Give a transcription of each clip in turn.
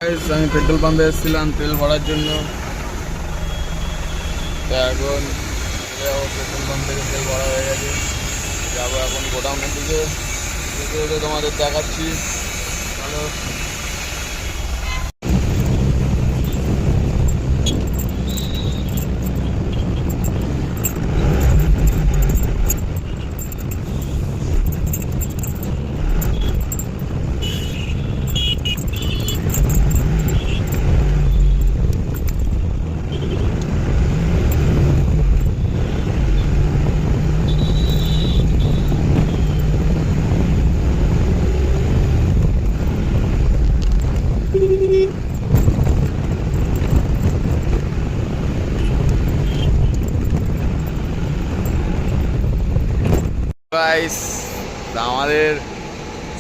আমি পেট্রোল পাম্পে এসেছিলাম তেল ভরার জন্য। তো এখন পেট্রোল পাম্প থেকে তেল ভরা হয়ে গেছে, যাবো এখন গোডাউনের দিকে। যেতে যেতে তোমাদের দেখাচ্ছি। ভালো গাইস, আমাদের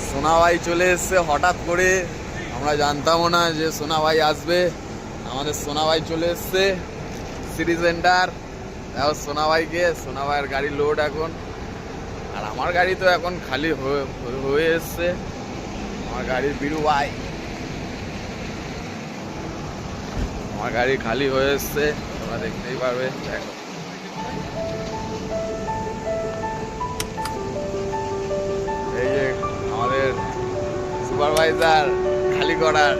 সোনা ভাই চলে এসছে হঠাৎ করে। আমরা জানতামও না যে সোনা ভাই আসবে। আমাদের সোনা ভাই চলে এসছে সিটি সেন্টার। দেখো সোনা ভাইকে, সোনা ভাইয়ের গাড়ি লোড এখন। আর আমার গাড়ি তো এখন খালি হয়ে এসছে। আমার গাড়ির বিরু ভাই, আমার গাড়ি খালি হয়ে এসছে, তোমরা দেখতেই পারবে। দেখো এই যে আমাদের সুপারভাইজার খালি করার,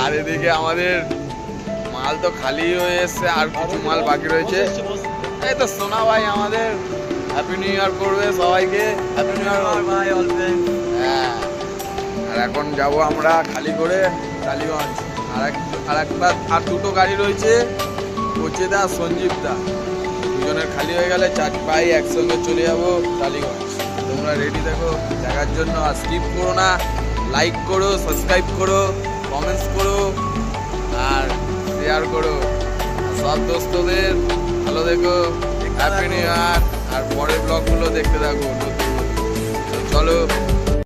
আর এদিকে আমাদের মাল তো খালি হয়ে এসছে, আর কিছু মাল বাকি রয়েছে। এই তো সোনা ভাই আমাদের হ্যাপি নিউ ইয়ার করবে সবাইকে। হ্যাপি নিউ ইয়ার ভাই। হ্যাঁ, আর এখন যাব আমরা খালি করে টালিগঞ্জ। আর দুটো গাড়ি রয়েছে, কোচেদা সঞ্জীব দা, দুজনের খালি হয়ে গেলে চার ভাই একসঙ্গে চলে যাবো টালিগঞ্জ। তোমরা রেডি দেখো দেখার জন্য। আর স্কিপ করো না, লাইক করো, সাবস্ক্রাইব করো, কমেন্টস করো আর শেয়ার করো। সব দোস্তদের ভালো দেখো। Happy new year. আর পরের ব্লগগুলো দেখতে থাকো।